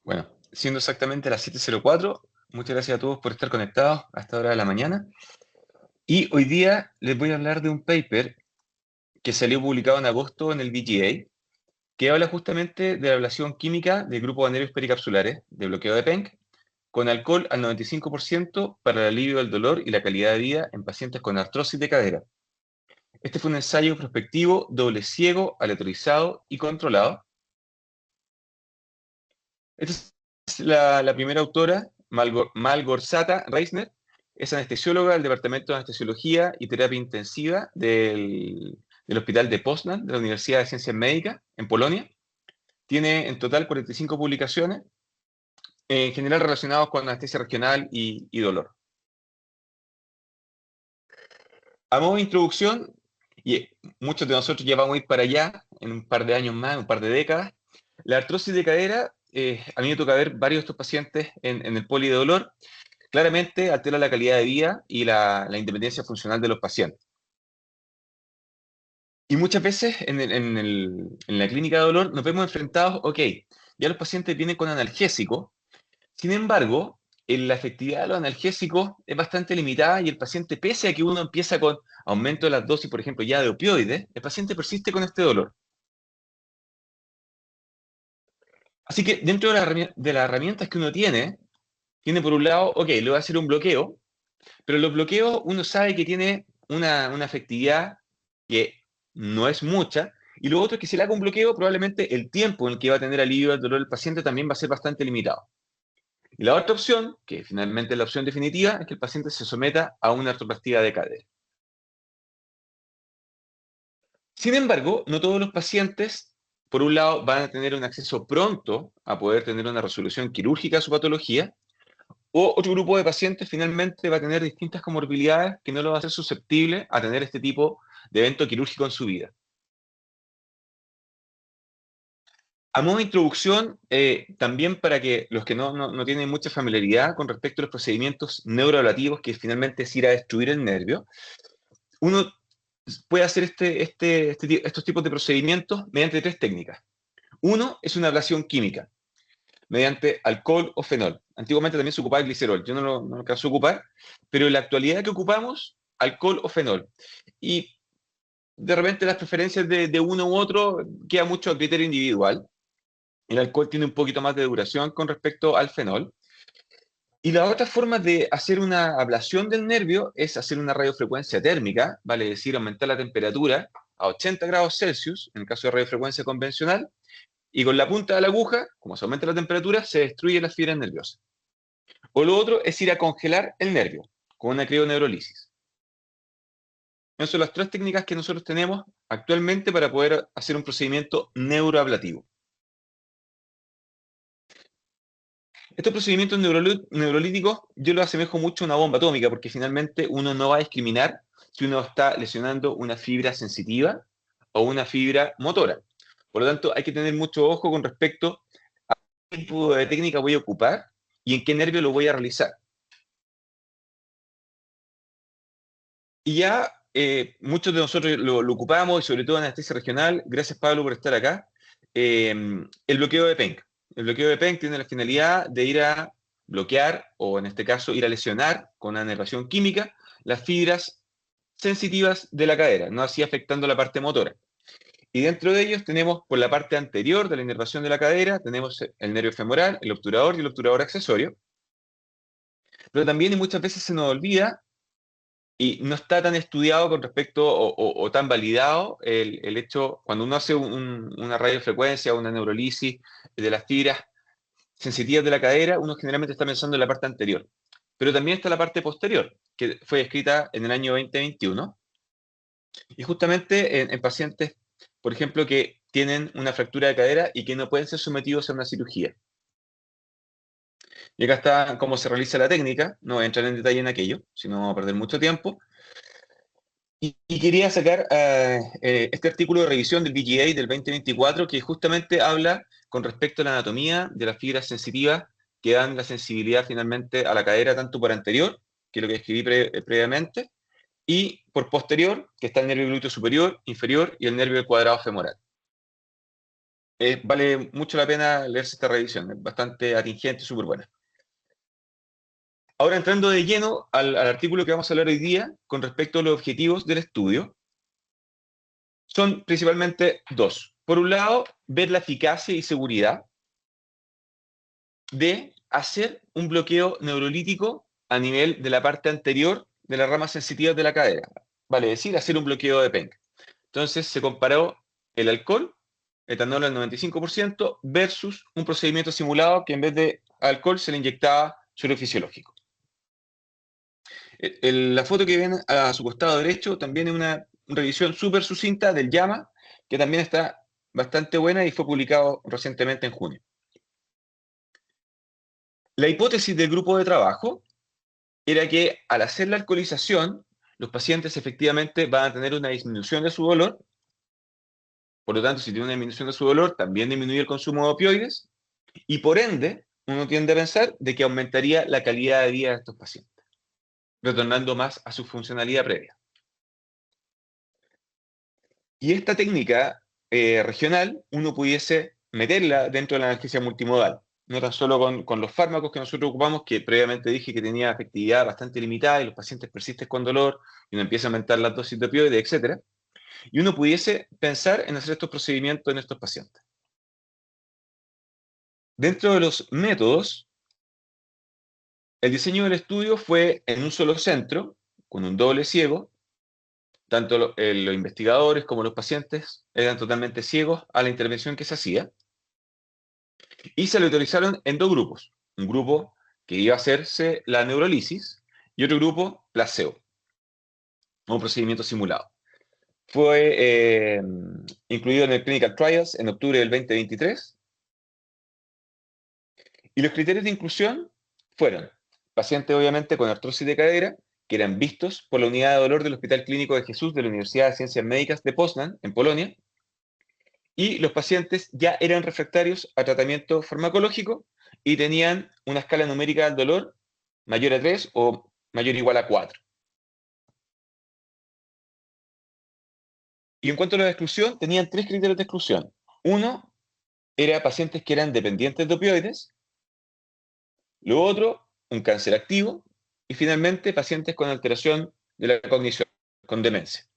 Bueno, siendo exactamente las 7:04, muchas gracias a todos por estar conectados a esta hora de la mañana. Y hoy día les voy a hablar de un paper que salió publicado en agosto en el VGA, que habla justamente de la ablación química del grupo de aneurismas pericapsulares de bloqueo de PENC con alcohol al 95% para el alivio del dolor y la calidad de vida en pacientes con artrosis de cadera. Este fue un ensayo prospectivo, doble ciego, aleatorizado y controlado. Esta es la primera autora, Malgorzata Reisner, es anestesióloga del Departamento de Anestesiología y Terapia Intensiva del Hospital de Poznań, de la Universidad de Ciencias Médicas, en Polonia. Tiene en total 45 publicaciones, en general relacionadas con anestesia regional y dolor. A modo de introducción, y muchos de nosotros ya vamos a ir para allá en un par de años más, un par de décadas, la artrosis de cadera, a mí me toca ver varios de estos pacientes en el poli de dolor. Claramente altera la calidad de vida y la independencia funcional de los pacientes. Y muchas veces en la clínica de dolor nos vemos enfrentados, ok, ya los pacientes vienen con analgésicos, sin embargo, la efectividad de los analgésicos es bastante limitada y el paciente, pese a que uno empieza con aumento de las dosis, por ejemplo, ya de opioides, el paciente persiste con este dolor. Así que dentro de las herramientas que uno tiene por un lado, ok, le voy a hacer un bloqueo, pero los bloqueos uno sabe que tiene una efectividad que no es mucha, y lo otro es que si le hago un bloqueo, probablemente el tiempo en el que va a tener alivio del dolor del paciente también va a ser bastante limitado. Y la otra opción, que finalmente es la opción definitiva, es que el paciente se someta a una artroplastia de cadera. Sin embargo, no todos los pacientes, por un lado, van a tener un acceso pronto a poder tener una resolución quirúrgica de su patología, o otro grupo de pacientes finalmente va a tener distintas comorbilidades que no lo va a hacer susceptible a tener este tipo de evento quirúrgico en su vida. A modo de introducción, también para que los que no tienen mucha familiaridad con respecto a los procedimientos neuroablativos, que finalmente es ir a destruir el nervio, uno puede hacer estos tipos de procedimientos mediante tres técnicas. Uno es una ablación química, mediante alcohol o fenol. Antiguamente también se ocupaba el glicerol, yo no lo alcanzo a ocupar, pero en la actualidad que ocupamos, alcohol o fenol. Y de repente las preferencias de uno u otro queda mucho a criterio individual. El alcohol tiene un poquito más de duración con respecto al fenol. Y la otra forma de hacer una ablación del nervio es hacer una radiofrecuencia térmica, vale decir, aumentar la temperatura a 80 grados Celsius, en el caso de radiofrecuencia convencional, y con la punta de la aguja, como se aumenta la temperatura, se destruyen las fibras nerviosas. O lo otro es ir a congelar el nervio, con una crioneurolisis. Esas son las tres técnicas que nosotros tenemos actualmente para poder hacer un procedimiento neuroablativo. Estos procedimientos neurolíticos yo los asemejo mucho a una bomba atómica, porque finalmente uno no va a discriminar si uno está lesionando una fibra sensitiva o una fibra motora. Por lo tanto, hay que tener mucho ojo con respecto a qué tipo de técnica voy a ocupar y en qué nervio lo voy a realizar. Y ya muchos de nosotros lo ocupamos, y sobre todo en anestesia regional. Gracias, Pablo, por estar acá. El bloqueo de PENC. El bloqueo de PENC tiene la finalidad de ir a bloquear, o en este caso, ir a lesionar con una nervación química las fibras sensitivas de la cadera, no así afectando la parte motora. Y dentro de ellos tenemos, por la parte anterior de la inervación de la cadera, tenemos el nervio femoral, el obturador y el obturador accesorio. Pero también, y muchas veces se nos olvida, y no está tan estudiado con respecto o tan validado el hecho, cuando uno hace una radiofrecuencia o una neurolisis de las fibras sensitivas de la cadera, uno generalmente está pensando en la parte anterior. Pero también está la parte posterior, que fue escrita en el año 2021, y justamente en pacientes, por ejemplo, que tienen una fractura de cadera y que no pueden ser sometidos a una cirugía. Y acá está cómo se realiza la técnica, no voy a entrar en detalle en aquello, si no vamos a perder mucho tiempo. Y quería sacar este artículo de revisión del VGA del 2024 que justamente habla con respecto a la anatomía de las fibras sensitivas que dan la sensibilidad finalmente a la cadera, tanto por anterior, que es lo que escribí previamente, y por posterior, que está el nervio glúteo superior, inferior y el nervio cuadrado femoral. Vale mucho la pena leerse esta revisión, es bastante atingente y súper buena. Ahora entrando de lleno al artículo que vamos a hablar hoy día con respecto a los objetivos del estudio, son principalmente dos. Por un lado, ver la eficacia y seguridad de hacer un bloqueo neurolítico a nivel de la parte anterior de las ramas sensitivas de la cadera. Vale decir, hacer un bloqueo de PENC. Entonces se comparó el alcohol, etanol al 95%, versus un procedimiento simulado que en vez de alcohol se le inyectaba suero fisiológico. La foto que ven a su costado derecho también es una revisión súper sucinta del JAMA, que también está bastante buena y fue publicado recientemente en junio. La hipótesis del grupo de trabajo era que al hacer la alcoholización, los pacientes efectivamente van a tener una disminución de su dolor. Por lo tanto, si tiene una disminución de su dolor, también disminuye el consumo de opioides, y por ende, uno tiende a pensar de que aumentaría la calidad de vida de estos pacientes, retornando más a su funcionalidad previa. Y esta técnica regional, uno pudiese meterla dentro de la analgesia multimodal, no tan solo con los fármacos que nosotros ocupamos, que previamente dije que tenía efectividad bastante limitada y los pacientes persisten con dolor, y uno empieza a aumentar las dosis de opioides, etc. Y uno pudiese pensar en hacer estos procedimientos en estos pacientes. Dentro de los métodos, el diseño del estudio fue en un solo centro, con un doble ciego. Tanto los investigadores como los pacientes eran totalmente ciegos a la intervención que se hacía. Y se le autorizaron en dos grupos. Un grupo que iba a hacerse la neurolisis y otro grupo placebo, un procedimiento simulado. Fue incluido en el Clinical Trials en octubre del 2023. Y los criterios de inclusión fueron pacientes, obviamente, con artrosis de cadera, que eran vistos por la unidad de dolor del Hospital Clínico de Jesús de la Universidad de Ciencias Médicas de Poznan, en Polonia, y los pacientes ya eran refractarios a tratamiento farmacológico y tenían una escala numérica del dolor mayor a 3 o mayor o igual a 4. Y en cuanto a la exclusión, tenían tres criterios de exclusión. Uno era pacientes que eran dependientes de opioides, lo otro, un cáncer activo, y finalmente pacientes con alteración de la cognición, con demencia.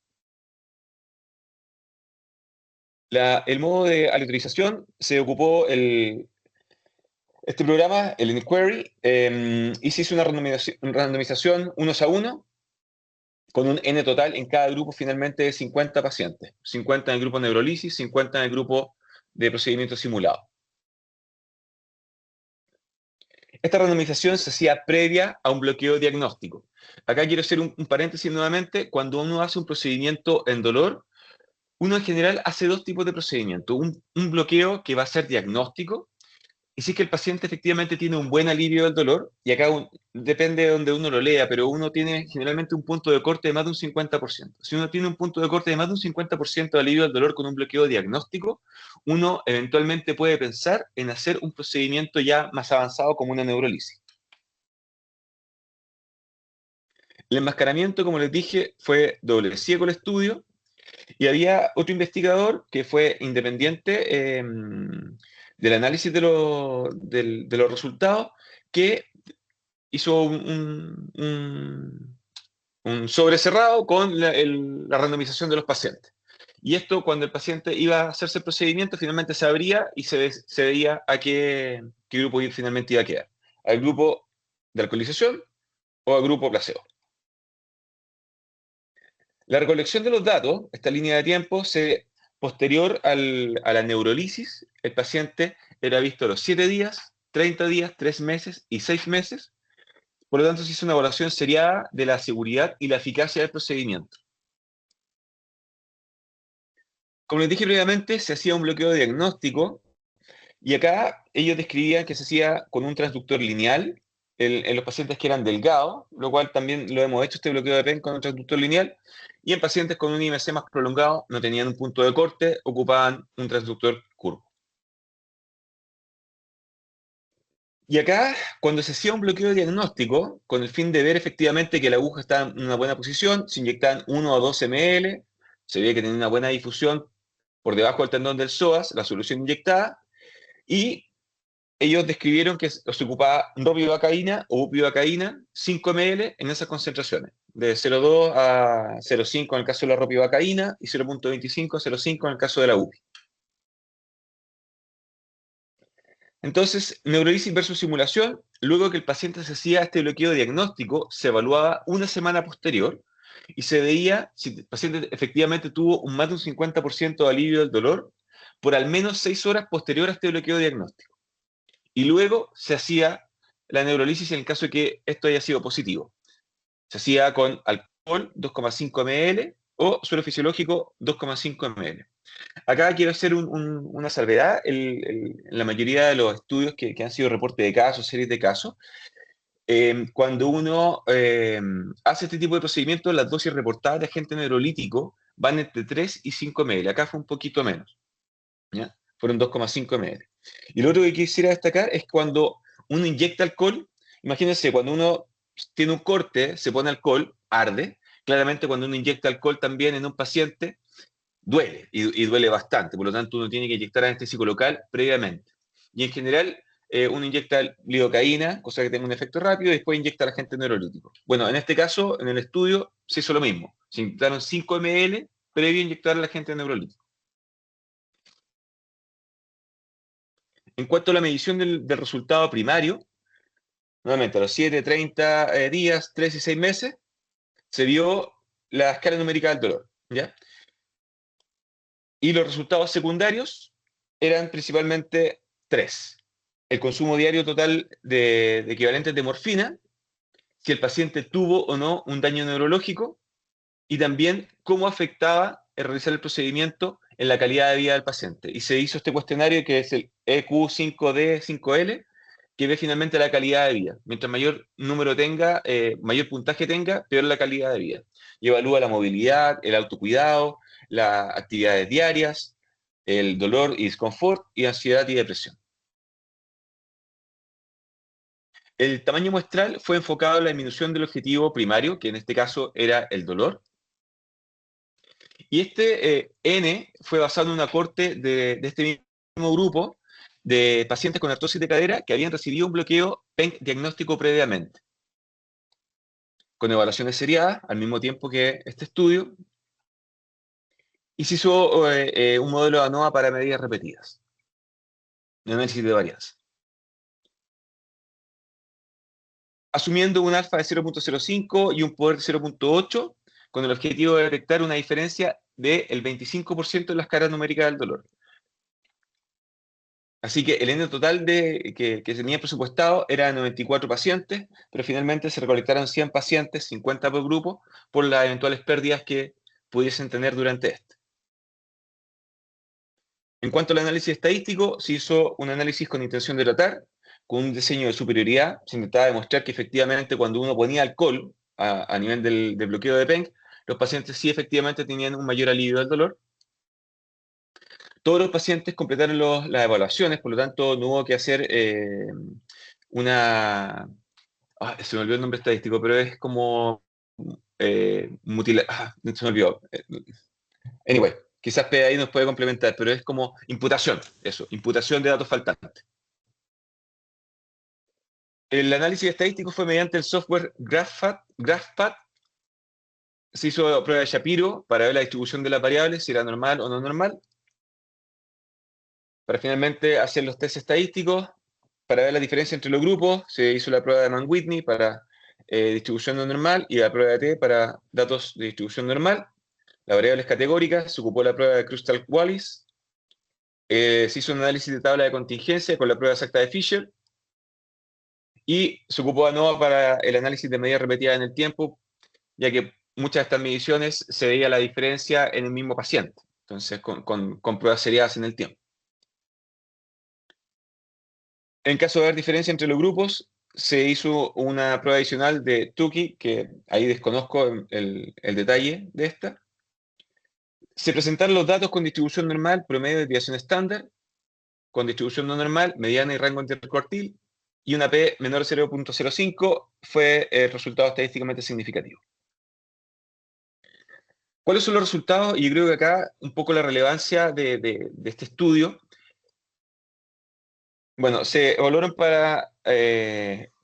El modo de aleatorización se ocupó este programa, el Inquiry, y se hizo una randomización unos a uno, con un N total en cada grupo finalmente de 50 pacientes. 50 en el grupo neurolisis, 50 en el grupo de procedimiento simulado. Esta randomización se hacía previa a un bloqueo diagnóstico. Acá quiero hacer un paréntesis nuevamente. Cuando uno hace un procedimiento en dolor, uno en general hace dos tipos de procedimiento. Un bloqueo que va a ser diagnóstico, y si es que el paciente efectivamente tiene un buen alivio del dolor, y acá depende de donde uno lo lea, pero uno tiene generalmente un punto de corte de más de un 50%. Si uno tiene un punto de corte de más de un 50% de alivio del dolor con un bloqueo diagnóstico, uno eventualmente puede pensar en hacer un procedimiento ya más avanzado como una neurolisis. El enmascaramiento, como les dije, fue doble ciego el estudio, y había otro investigador que fue independiente del análisis de los resultados, que hizo un sobre cerrado con la randomización de los pacientes. Y esto, cuando el paciente iba a hacerse el procedimiento, finalmente se abría y se veía a qué grupo finalmente iba a quedar. ¿Al grupo de alcoholización o al grupo placebo? La recolección de los datos, esta línea de tiempo, posterior a la neurolisis, el paciente era visto a los 7 días, 30 días, 3 meses y 6 meses. Por lo tanto, se hizo una evaluación seriada de la seguridad y la eficacia del procedimiento. Como les dije previamente, se hacía un bloqueo diagnóstico, y acá ellos describían que se hacía con un transductor lineal en los pacientes que eran delgados, lo cual también lo hemos hecho, este bloqueo de PEN con un transductor lineal, y en pacientes con un IMC más prolongado no tenían un punto de corte, ocupaban un transductor curvo. Y acá, cuando se hacía un bloqueo diagnóstico, con el fin de ver efectivamente que la aguja estaba en una buena posición, se inyectaban 1 o 2 ml, se veía que tenía una buena difusión por debajo del tendón del psoas, la solución inyectada, y ellos describieron que se ocupaba ropivacaína o bupivacaína, 5 ml en esas concentraciones, de 0,2 a 0,5 en el caso de la ropivacaína y 0,25 a 0,5 en el caso de la UPI. Entonces, neurolisis versus simulación, luego que el paciente se hacía este bloqueo diagnóstico, se evaluaba una semana posterior y se veía si el paciente efectivamente tuvo más de un 50% de alivio del dolor por al menos 6 horas posterior a este bloqueo diagnóstico. Y luego se hacía la neurolisis en el caso de que esto haya sido positivo. Se hacía con alcohol 2,5 ml o suero fisiológico 2,5 ml. Acá quiero hacer una salvedad. En la mayoría de los estudios que han sido reportes de casos, series de casos, cuando uno hace este tipo de procedimientos, las dosis reportadas de agente neurolítico van entre 3 y 5 ml. Acá fue un poquito menos, ¿ya? Fueron 2,5 ml. Y lo otro que quisiera destacar es cuando uno inyecta alcohol. Imagínense, cuando uno tiene un corte, se pone alcohol, arde. Claramente cuando uno inyecta alcohol también en un paciente, duele y duele bastante. Por lo tanto, uno tiene que inyectar anestésico local previamente. Y en general, uno inyecta lidocaína, cosa que tenga un efecto rápido, y después inyecta el agente neurolítico. Bueno, en este caso, en el estudio, se hizo lo mismo. Se inyectaron 5 ml previo a inyectar el agente neurolítico. En cuanto a la medición del resultado primario, nuevamente a los 7, 30 días, 3 y 6 meses, se vio la escala numérica del dolor, ¿ya? Y los resultados secundarios eran principalmente tres. El consumo diario total de equivalentes de morfina, si el paciente tuvo o no un daño neurológico, y también cómo afectaba el realizar el procedimiento en la calidad de vida del paciente. Y se hizo este cuestionario que es el EQ5D5L, que ve finalmente la calidad de vida. Mientras mayor número tenga, mayor puntaje tenga, peor la calidad de vida. Y evalúa la movilidad, el autocuidado, las actividades diarias, el dolor y desconfort, y ansiedad y depresión. El tamaño muestral fue enfocado en la disminución del objetivo primario, que en este caso era el dolor. Y este N fue basado en una corte de este mismo grupo de pacientes con artrosis de cadera que habían recibido un bloqueo PENC diagnóstico previamente, con evaluaciones seriadas al mismo tiempo que este estudio, y se hizo un modelo de ANOVA para medidas repetidas, de análisis de varianza. Asumiendo un alfa de 0,05 y un poder de 0,8, con el objetivo de detectar una diferencia del 25% en las caras numéricas del dolor. Así que el N total que tenía presupuestado era 94 pacientes, pero finalmente se recolectaron 100 pacientes, 50 por grupo, por las eventuales pérdidas que pudiesen tener durante este. En cuanto al análisis estadístico, se hizo un análisis con intención de tratar, con un diseño de superioridad. Se intentaba demostrar que efectivamente cuando uno ponía alcohol a nivel del bloqueo de PENC, los pacientes sí efectivamente tenían un mayor alivio del dolor. Todos los pacientes completaron las evaluaciones, por lo tanto no hubo que hacer una... se me olvidó el nombre estadístico, pero es como se me olvidó. Anyway, quizás ahí nos puede complementar, pero es como imputación, eso, imputación de datos faltantes. El análisis estadístico fue mediante el software GraphPad. Se hizo prueba de Shapiro para ver la distribución de las variables, si era normal o no normal, para finalmente hacer los test estadísticos. Para ver la diferencia entre los grupos, se hizo la prueba de Mann-Whitney para distribución no normal y la prueba de T para datos de distribución normal. Las variables categóricas, se ocupó la prueba de Crustal-Wallis. Se hizo un análisis de tabla de contingencia con la prueba exacta de Fisher. Y se ocupó ANOVA para el análisis de medidas repetidas en el tiempo, ya que muchas de estas mediciones se veía la diferencia en el mismo paciente. Entonces, con pruebas seriadas en el tiempo. En caso de haber diferencia entre los grupos, se hizo una prueba adicional de Tukey, que ahí desconozco el detalle de esta. Se presentaron los datos con distribución normal, promedio de desviación estándar, con distribución no normal, mediana y rango intercuartil, y una P menor de 0,05 fue el resultado estadísticamente significativo. ¿Cuáles son los resultados? Y yo creo que acá un poco la relevancia de este estudio. Bueno, se evaluaron para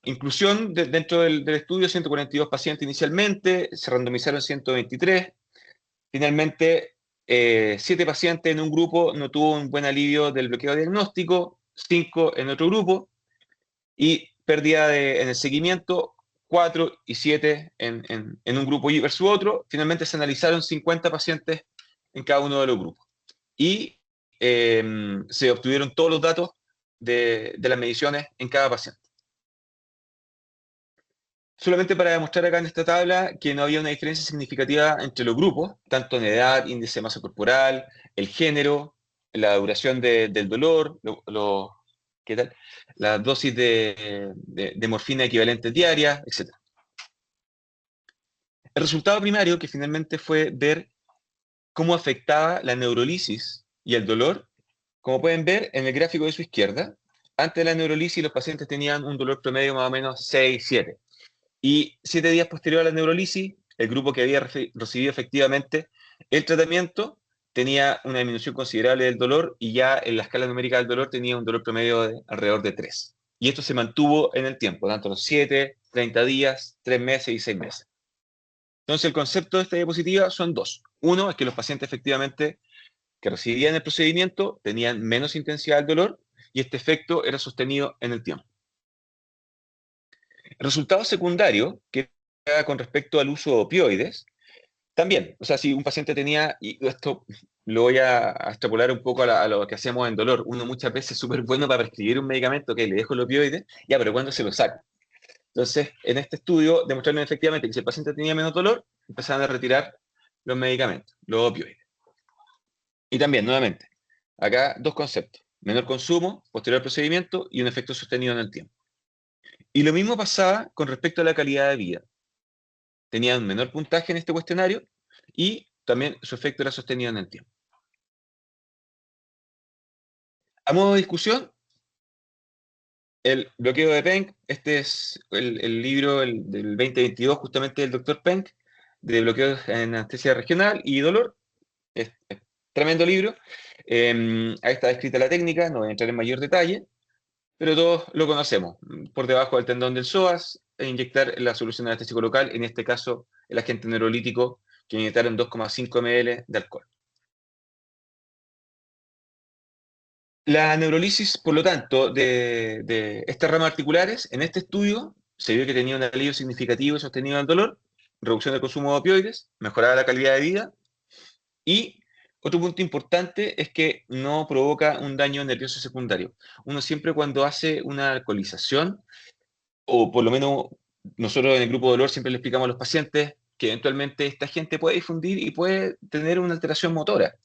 inclusión dentro del estudio 142 pacientes inicialmente, se randomizaron 123. Finalmente, 7 pacientes en un grupo no tuvo un buen alivio del bloqueo diagnóstico, 5 en otro grupo, y pérdida en el seguimiento, 4 y 7 en un grupo y versus otro. Finalmente se analizaron 50 pacientes en cada uno de los grupos. Y se obtuvieron todos los datos de las mediciones en cada paciente. Solamente para demostrar acá en esta tabla que no había una diferencia significativa entre los grupos, tanto en edad, índice de masa corporal, el género, la duración del dolor, ¿qué tal? La dosis de morfina equivalente diaria, etc. El resultado primario, que finalmente fue ver cómo afectaba la neurolisis y el dolor, como pueden ver en el gráfico de su izquierda, antes de la neurolisis los pacientes tenían un dolor promedio más o menos 6, 7. Y 7 días posterior a la neurolisis, el grupo que había recibido efectivamente el tratamiento tenía una disminución considerable del dolor y ya en la escala numérica del dolor tenía un dolor promedio de alrededor de 3. Y esto se mantuvo en el tiempo, tanto los 7, 30 días, 3 meses y 6 meses. Entonces el concepto de esta diapositiva son dos. Uno es que los pacientes efectivamente que recibían el procedimiento tenían menos intensidad del dolor y este efecto era sostenido en el tiempo. El resultado secundario, que era con respecto al uso de opioides, también, o sea, si un paciente tenía, y esto lo voy a extrapolar un poco a lo que hacemos en dolor, uno muchas veces es súper bueno para prescribir un medicamento, que le dejo el opioide, ya, pero ¿cuándo se lo saca? Entonces, en este estudio demostraron efectivamente que si el paciente tenía menos dolor, empezaban a retirar los medicamentos, los opioides. Y también, nuevamente, acá dos conceptos, menor consumo, posterior al procedimiento y un efecto sostenido en el tiempo. Y lo mismo pasaba con respecto a la calidad de vida. Tenían menor puntaje en este cuestionario y también su efecto era sostenido en el tiempo. A modo de discusión, el bloqueo de Penck, este es el libro del 2022 justamente del doctor Penck, de bloqueo en anestesia regional y dolor. Es tremendo libro. Ahí está descrita la técnica, no voy a entrar en mayor detalle, pero todos lo conocemos. Por debajo del tendón del psoas, inyectar la solución anestésico local, en este caso el agente neurolítico, que inyectaron 2,5 ml de alcohol. La neurolisis, por lo tanto, de estas ramas articulares, en este estudio se vio que tenía un alivio significativo y sostenido del dolor, reducción del consumo de opioides, mejoraba la calidad de vida y otro punto importante es que no provoca un daño nervioso secundario. Uno siempre cuando hace una alcoholización, o por lo menos nosotros en el grupo de dolor siempre le explicamos a los pacientes que eventualmente esta gente puede difundir y puede tener una alteración motora.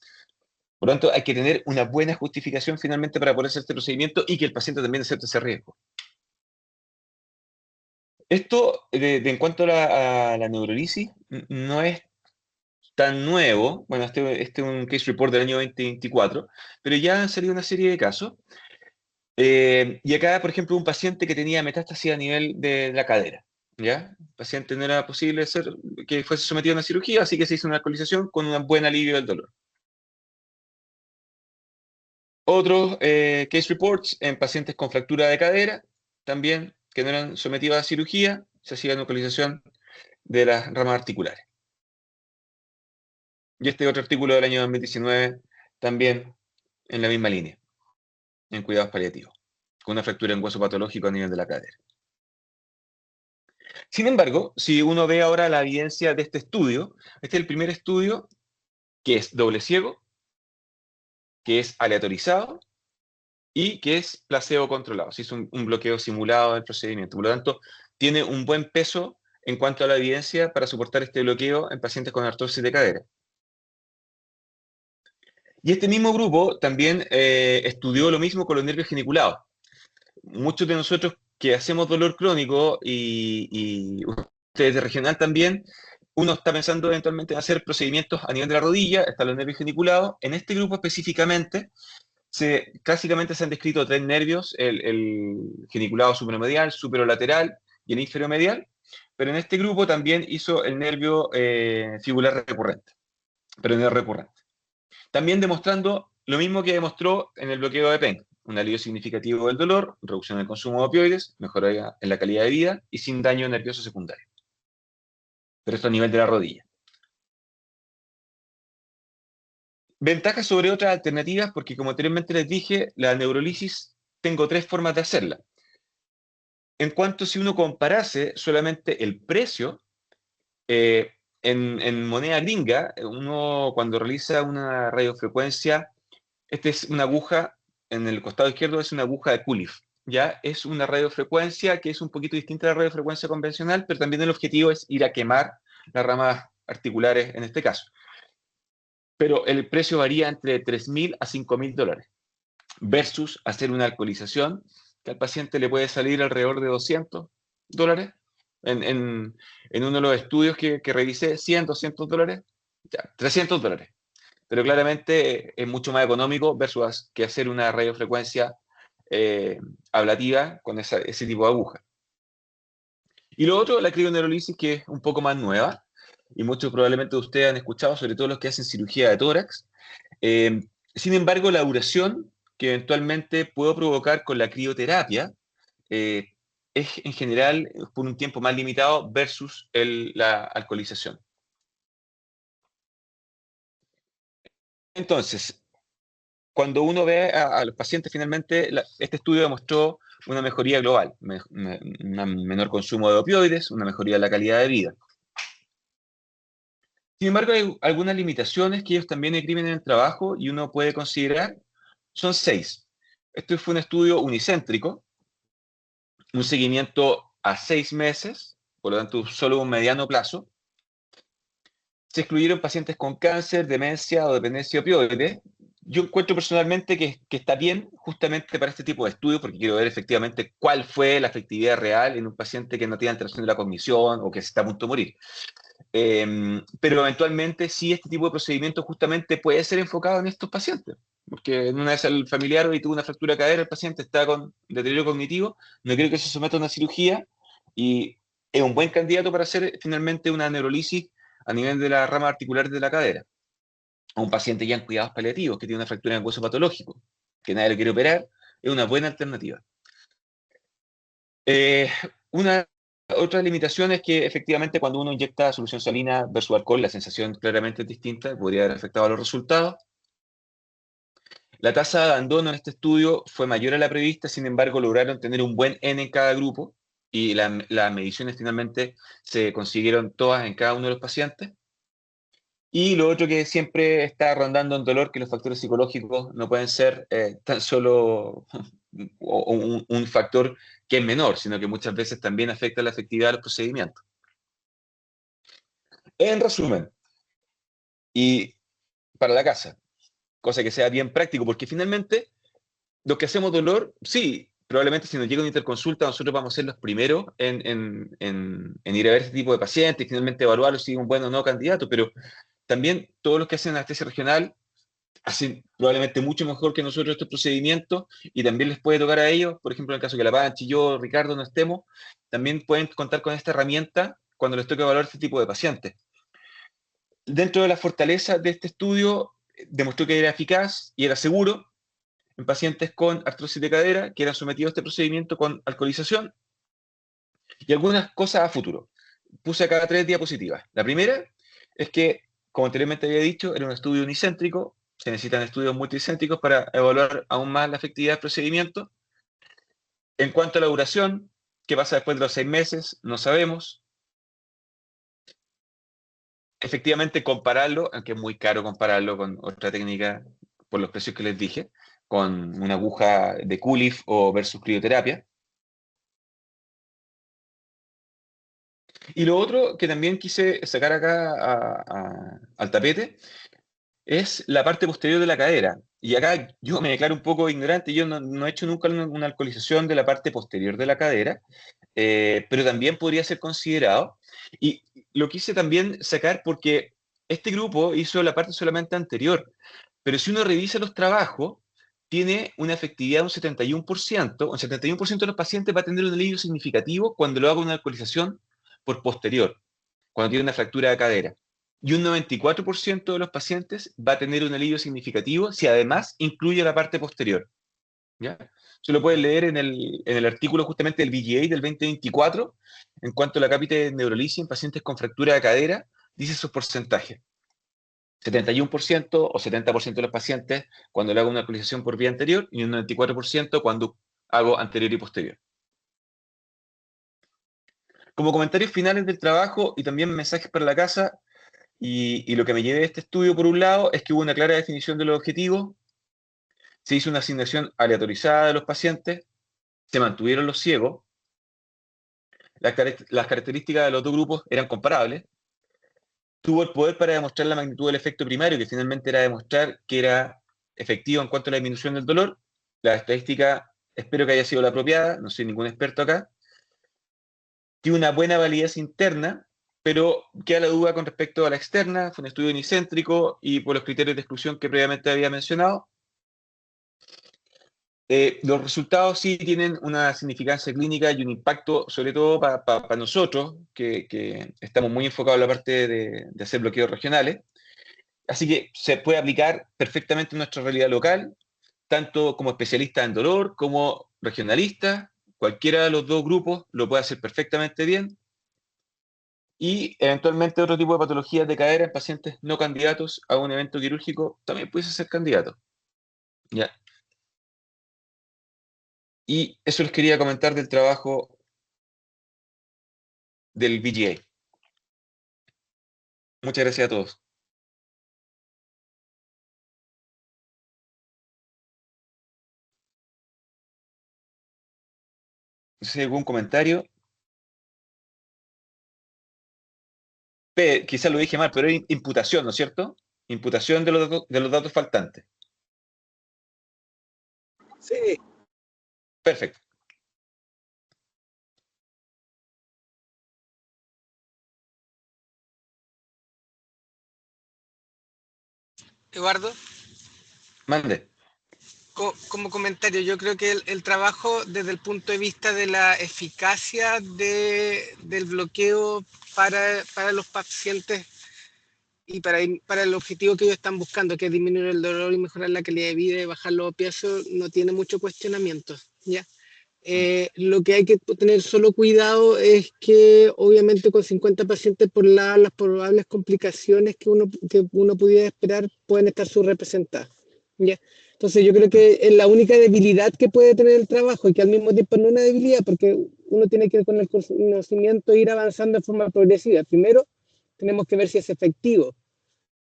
Por lo tanto, hay que tener una buena justificación finalmente para poder hacer este procedimiento y que el paciente también acepte ese riesgo. Esto, en cuanto a la neurolisis, no es tan nuevo. Bueno, este es un case report del año 2024, pero ya han salido una serie de casos. Y acá, por ejemplo, un paciente que tenía metástasis a nivel de la cadera. ¿Ya? El paciente no era posible que fuese sometido a una cirugía, así que se hizo una alcoholización con un buen alivio del dolor. Otros case reports en pacientes con fractura de cadera, también que no eran sometidos a cirugía, se hacía localización de las ramas articulares. Y este otro artículo del año 2019, también en la misma línea, en cuidados paliativos, con una fractura en hueso patológico a nivel de la cadera. Sin embargo, si uno ve ahora la evidencia de este estudio, este es el primer estudio que es doble ciego, que es aleatorizado y que es placebo controlado. Se hizo un bloqueo simulado del procedimiento. Por lo tanto, tiene un buen peso en cuanto a la evidencia para soportar este bloqueo en pacientes con artrosis de cadera. Y este mismo grupo también estudió lo mismo con los nervios geniculados. Muchos de nosotros que hacemos dolor crónico y ustedes de regional también, uno está pensando eventualmente en hacer procedimientos a nivel de la rodilla, están los nervios geniculados. En este grupo específicamente, clásicamente se han descrito tres nervios, el geniculado supremedial, superolateral y el inferomedial, pero en este grupo también hizo el nervio fibular recurrente. pero no es recurrente. También demostrando lo mismo que demostró en el bloqueo de PEN, un alivio significativo del dolor, reducción del consumo de opioides, mejora en la calidad de vida y sin daño nervioso secundario. Pero esto a nivel de la rodilla. Ventajas sobre otras alternativas, porque como anteriormente les dije, la neurolisis tengo tres formas de hacerla. En cuanto si uno comparase solamente el precio, en moneda gringa, uno cuando realiza una radiofrecuencia, esta es una aguja, en el costado izquierdo es una aguja de Culif, ¿ya? Es una radiofrecuencia que es un poquito distinta a la radiofrecuencia convencional, pero también el objetivo es ir a quemar las ramas articulares en este caso. Pero el precio varía entre $3.000 a $5.000 versus hacer una alcoholización que al paciente le puede salir alrededor de $200. En uno de los estudios que revisé, 100, $200, ya, $300. Pero claramente es mucho más económico versus que hacer una radiofrecuencia ablativa con ese tipo de aguja. Y lo otro, la crioneurolisis, que es un poco más nueva, y muchos probablemente ustedes han escuchado, sobre todo los que hacen cirugía de tórax. Eh, Sin embargo, la duración que eventualmente puedo provocar con la crioterapia eh, es en general por un tiempo más limitado versus la alcoholización. Entonces, cuando uno ve a los pacientes, finalmente este estudio demostró una mejoría global, un menor consumo de opioides, una mejoría de la calidad de vida. Sin embargo, hay algunas limitaciones que ellos también escriben en el trabajo y uno puede considerar. Son seis. Este fue un estudio unicéntrico, un seguimiento a 6 meses, por lo tanto, solo un mediano plazo. Se excluyeron pacientes con cáncer, demencia o dependencia opioide. Yo encuentro personalmente que está bien justamente para este tipo de estudios, porque quiero ver efectivamente cuál fue la efectividad real en un paciente que no tiene alteración de la cognición o que se está a punto de morir. Pero eventualmente sí este tipo de procedimiento justamente puede ser enfocado en estos pacientes, porque en una vez el familiar hoy tuvo una fractura de cadera, el paciente está con deterioro cognitivo, no quiero que se someta a una cirugía y es un buen candidato para hacer finalmente una neurolisis a nivel de las ramas articulares de la cadera. A un paciente ya en cuidados paliativos que tiene una fractura en el hueso patológico, que nadie lo quiere operar, es una buena alternativa. Eh, una otra limitación es que efectivamente cuando uno inyecta solución salina versus alcohol, la sensación claramente es distinta, podría haber afectado a los resultados. La tasa de abandono en este estudio fue mayor a la prevista, sin embargo lograron tener un buen N en cada grupo y las mediciones finalmente se consiguieron todas en cada uno de los pacientes. Y lo otro que siempre está rondando en dolor, que los factores psicológicos no pueden ser tan solo un factor que es menor, sino que muchas veces también afecta la efectividad de los procedimientos. En resumen, y para la casa, cosa que sea bien práctico, porque finalmente los que hacemos dolor, sí, probablemente si nos llega una interconsulta, nosotros vamos a ser los primeros en ir a ver este tipo de pacientes y finalmente evaluarlo si es un buen o no candidato, pero también todos los que hacen anestesia regional hacen probablemente mucho mejor que nosotros estos procedimientos y también les puede tocar a ellos, por ejemplo, en el caso que la Panchi, yo, Ricardo no estemos, también pueden contar con esta herramienta cuando les toque evaluar este tipo de pacientes. Dentro de la fortaleza de este estudio, demostró que era eficaz y era seguro en pacientes con artrosis de cadera que eran sometidos a este procedimiento con alcoholización y algunas cosas a futuro. Puse acá 3 diapositivas. La primera es que, como anteriormente había dicho, era un estudio unicéntrico, se necesitan estudios multicéntricos para evaluar aún más la efectividad del procedimiento. En cuanto a la duración, ¿qué pasa después de los 6 meses? No sabemos. Efectivamente, compararlo, aunque es muy caro compararlo con otra técnica, por los precios que les dije, con una aguja de Culif o versus crioterapia. Y lo otro que también quise sacar acá al tapete es la parte posterior de la cadera. Y acá yo me declaro un poco ignorante, yo no he hecho nunca una alcoholización de la parte posterior de la cadera, pero también podría ser considerado. Y lo quise también sacar porque este grupo hizo la parte solamente anterior, pero si uno revisa los trabajos, tiene una efectividad de un 71%, un 71% de los pacientes va a tener un alivio significativo cuando lo haga una alcoholización por posterior, cuando tiene una fractura de cadera. y un 94% de los pacientes va a tener un alivio significativo si además incluye la parte posterior. ¿Ya? Se lo pueden leer en el artículo justamente del VGA del 2024, en cuanto a la cápita de neurolisis en pacientes con fractura de cadera, dice sus porcentajes. 71% o 70% de los pacientes cuando le hago una actualización por vía anterior y un 94% cuando hago anterior y posterior. Como comentarios finales del trabajo y también mensajes para la casa, y lo que me llevé de este estudio, por un lado, es que hubo una clara definición de los objetivos, se hizo una asignación aleatorizada de los pacientes, se mantuvieron los ciegos, las características de los dos grupos eran comparables, tuvo el poder para demostrar la magnitud del efecto primario, que finalmente era demostrar que era efectivo en cuanto a la disminución del dolor. La estadística espero que haya sido la apropiada, no soy ningún experto acá. Tiene una buena validez interna, pero queda la duda con respecto a la externa. Fue un estudio unicéntrico y por los criterios de exclusión que previamente había mencionado. Los resultados sí tienen una significancia clínica y un impacto, sobre todo para nosotros, que estamos muy enfocados en la parte de hacer bloqueos regionales. Así que se puede aplicar perfectamente en nuestra realidad local, tanto como especialista en dolor como regionalista. Cualquiera de los dos grupos lo puede hacer perfectamente bien. Y eventualmente otro tipo de patologías de cadera en pacientes no candidatos a un evento quirúrgico también puede ser candidato. ¿Ya? Y eso les quería comentar del trabajo del VGA. Muchas gracias a todos. No sé si hay algún comentario. Quizás lo dije mal, pero es imputación, ¿no es cierto? Imputación de los datos faltantes. Sí. Perfecto. Eduardo, Mande. como comentario, yo creo que el trabajo desde el punto de vista de la eficacia del bloqueo para los pacientes y para el objetivo que ellos están buscando, que es disminuir el dolor y mejorar la calidad de vida y bajar los opiáceos, no tiene mucho cuestionamiento, ¿ya? Lo que hay que tener solo cuidado es que obviamente con 50 pacientes por lado las probables complicaciones que uno pudiera esperar pueden estar subrepresentadas, ¿ya? Entonces yo creo que es la única debilidad que puede tener el trabajo y que al mismo tiempo no es una debilidad porque uno tiene que con el conocimiento ir avanzando de forma progresiva. Primero tenemos que ver si es efectivo.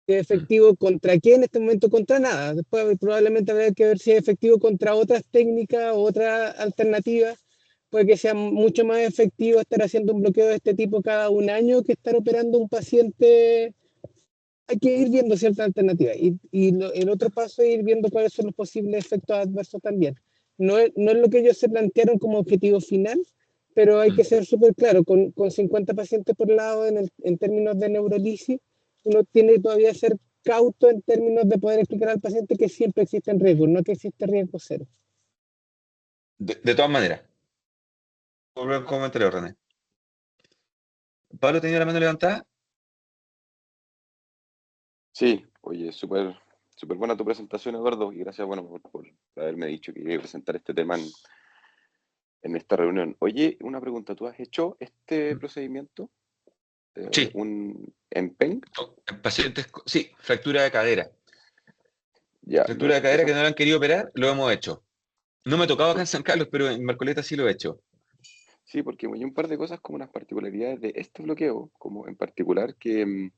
Si es efectivo contra qué en este momento, contra nada. Después probablemente habrá que ver si es efectivo contra otras técnicas o otras alternativas. Puede que sea mucho más efectivo estar haciendo un bloqueo de este tipo cada un año que estar operando un paciente. Hay que ir viendo ciertas alternativas. El otro paso es ir viendo cuáles son los posibles efectos adversos también. No es lo que ellos se plantearon como objetivo final, pero hay que ser súper claro, con 50 pacientes por lado en términos de neurolisis, uno tiene que todavía ser cauto en términos de poder explicar al paciente que siempre existen riesgos, no que existe riesgo cero. De todas maneras. Volver a un comentario, René. ¿Pablo tenía la mano levantada? Sí, oye, súper súper buena tu presentación, Eduardo, y gracias, bueno, por haberme dicho que iba a presentar este tema en esta reunión. Oye, una pregunta, ¿tú has hecho este procedimiento? Sí. ¿Un EMPENG? Pacientes, sí, fractura de cadera. Ya, Fractura de cadera esa, que no lo han querido operar, lo hemos hecho. No me ha tocado acá en San Carlos, pero en Marcoleta sí lo he hecho. sí, porque hay un par de cosas como unas particularidades de este bloqueo, como en particular que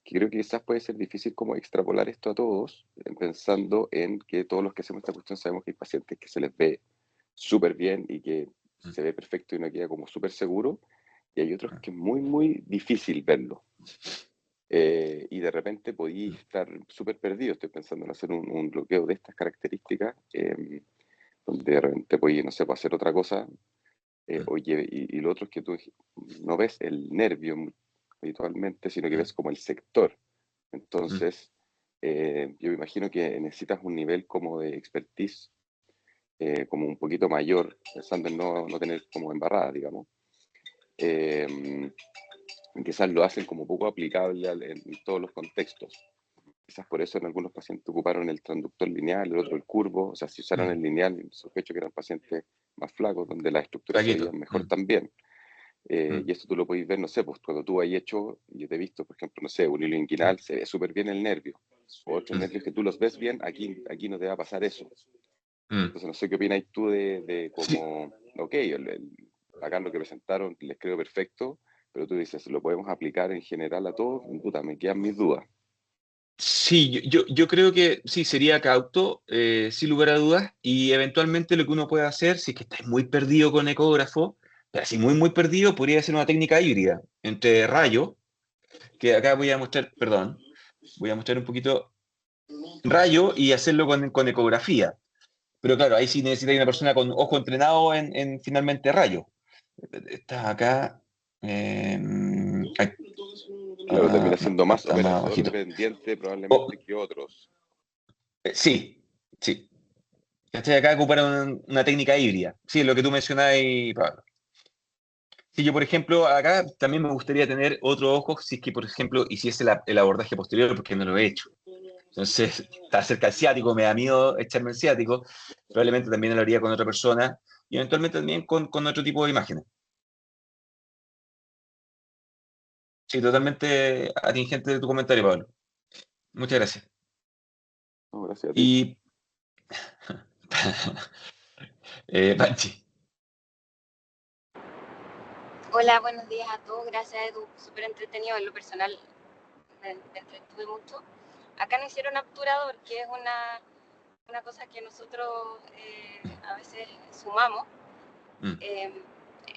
creo que quizás puede ser difícil como extrapolar esto a todos, pensando en que todos los que hacemos esta cuestión sabemos que hay pacientes que se les ve súper bien y que se ve perfecto y uno queda como súper seguro, y hay otros que es muy, muy difícil verlo. Y de repente podéis estar súper perdido. Estoy pensando en hacer un bloqueo de estas características, donde de repente podéis, no sé, pues hacer otra cosa. Oye, y lo otro es que tú no ves el nervio habitualmente, sino que ves como el sector. Entonces, yo me imagino que necesitas un nivel como de expertise como un poquito mayor, pensando en no tener como embarrada, digamos. quizás lo hacen como poco aplicable en todos los contextos. Quizás por eso en algunos pacientes ocuparon el transductor lineal, el otro el curvo, o sea, si usaron el lineal, sospecho que eran pacientes más flacos, donde las estructuras se Flaquito. veían mejor también. Y esto tú lo podéis ver, no sé, pues cuando tú has hecho, yo te he visto, por ejemplo, no sé, un hilo inguinal, se ve súper bien el nervio. O otros nervios que tú los ves bien, aquí no te va a pasar eso. Entonces, no sé qué opináis tú de Sí, cómo, ok, acá lo que presentaron les creo perfecto, pero tú dices, ¿lo podemos aplicar en general a todos? Puta, me quedan mis dudas. sí, yo creo que sí, sería cauto, sin lugar a dudas, y eventualmente lo que uno puede hacer, si es que estáis muy perdido con ecógrafo, pero así muy perdido, podría ser una técnica híbrida entre rayo, que acá voy a mostrar, perdón, voy a mostrar un poquito rayo y hacerlo con ecografía. Pero claro, ahí sí necesita una persona con ojo entrenado en finalmente rayo. Está acá. eh, Claro, termina no, siendo más está más operador bajito. dependiente Oh, probablemente que otros. sí, sí. ¿Cachai? Acá ocuparon una técnica híbrida. Sí, lo que tú mencionabas, Pablo. Sí, yo, por ejemplo, acá también me gustaría tener otro ojo si es que, por ejemplo, hiciese el abordaje posterior, porque no lo he hecho. Entonces, está cerca del ciático, me da miedo echarme el ciático. Probablemente también lo haría con otra persona y eventualmente también con otro tipo de imágenes. Sí, totalmente atingente de tu comentario, Pablo. Muchas gracias. No, gracias a ti. Y, Panchi, Hola, buenos días a todos. Gracias, Edu. Súper entretenido. En lo personal me entretuve mucho. Acá no hicieron obturador, que es una cosa que nosotros a veces sumamos. mm, Eh,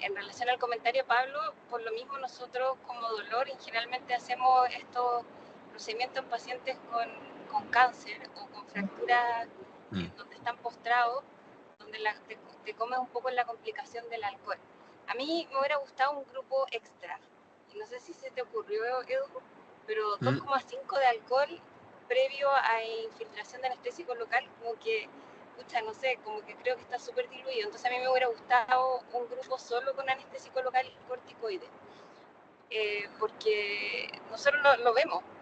en relación al comentario, Pablo, por lo mismo nosotros como dolor generalmente hacemos estos procedimientos en pacientes con cáncer o con fracturas mm, donde están postrados, donde te comes un poco en la complicación del alcohol. A mí me hubiera gustado un grupo extra, y no sé si se te ocurrió, Edu, pero mm. 2,5 de alcohol previo a infiltración de anestésico local, como que, pucha, no sé, como que creo que está súper diluido. Entonces a mí me hubiera gustado un grupo solo con anestésico local y corticoide, porque nosotros lo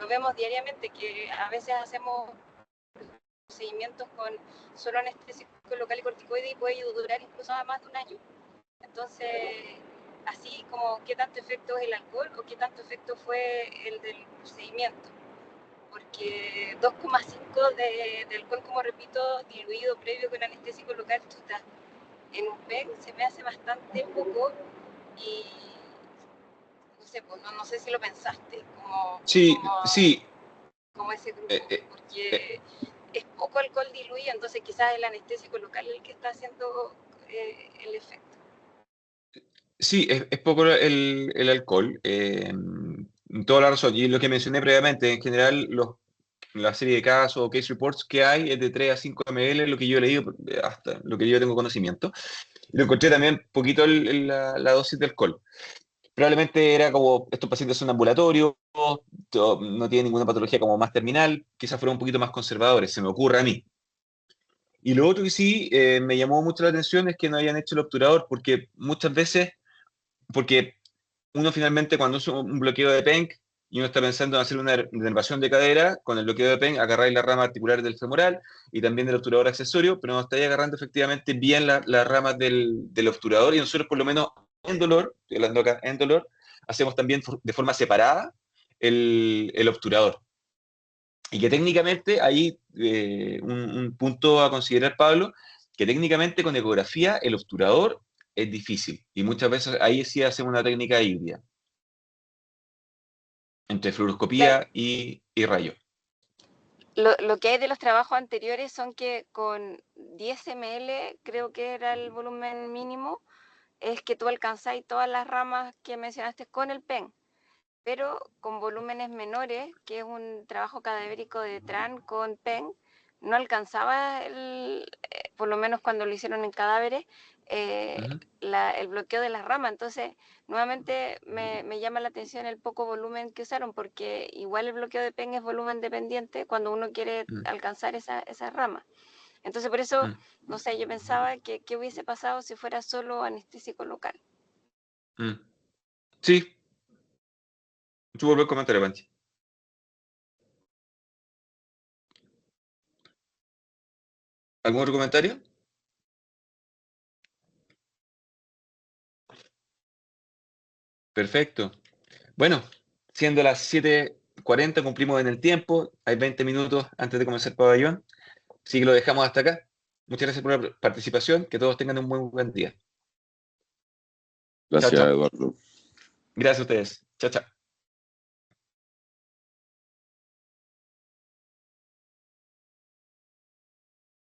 vemos diariamente, que a veces hacemos procedimientos con solo anestésico local y corticoide y puede durar incluso más de un año. Entonces, así como qué tanto efecto es el alcohol o qué tanto efecto fue el del procedimiento. Porque 2,5 de alcohol, como repito, diluido previo con anestésico local, chuta, en un PEG se me hace bastante poco y no sé, pues, no sé si lo pensaste Sí, sí. como ese eh, grupo, eh, eh, porque es poco alcohol diluido, entonces quizás el anestésico local es el que está haciendo el efecto. sí, es poco el alcohol. Toda la razón. Y lo que mencioné previamente, en general, la serie de casos o case reports que hay es de 3 a 5 ml, lo que yo he leído, hasta lo que yo tengo conocimiento. Y lo encontré también poquito la dosis de alcohol. Probablemente era como estos pacientes son ambulatorios, no tienen ninguna patología como más terminal, quizás fueron un poquito más conservadores, se me ocurre a mí. Y lo otro que sí me llamó mucho la atención es que no hayan hecho el obturador, porque muchas veces, porque uno finalmente cuando hace un bloqueo de PENC y uno está pensando en hacer una denervación de cadera, con el bloqueo de PENC agarráis la rama articular del femoral y también del obturador accesorio, pero no estáis agarrando efectivamente bien las ramas del obturador y nosotros por lo menos en dolor, estoy hablando acá en dolor, hacemos también de forma separada el obturador. Y que técnicamente hay un punto a considerar, Pablo, que técnicamente con ecografía el obturador es difícil y muchas veces ahí sí hacemos una técnica híbrida entre Claro, fluoroscopía y rayo. lo que hay de los trabajos anteriores son que con 10 ml, creo que era el volumen mínimo, es que tú alcanzáis todas las ramas que mencionaste con el PEN, pero con volúmenes menores, que es un trabajo cadavérico de TRAN con PEN, no alcanzaba, por lo menos cuando lo hicieron en cadáveres, eh, Ujú. el bloqueo de las ramas. Entonces, nuevamente me llama la atención el poco volumen que usaron, porque igual el bloqueo de PEN es volumen dependiente cuando uno quiere Mm, alcanzar esa rama. Entonces, por eso, mm, no sé, yo pensaba que qué hubiese pasado si fuera solo anestésico local. mm. Sí, Mucho por el comentario, Panchi. ¿Algún otro comentario? Perfecto. Bueno, siendo las 7:40, cumplimos en el tiempo. Hay 20 minutos antes de comenzar el pabellón. Así que lo dejamos hasta acá. Muchas gracias por la participación. Que todos tengan un muy buen día. Gracias, Chao. Eduardo. Gracias a ustedes. Chao.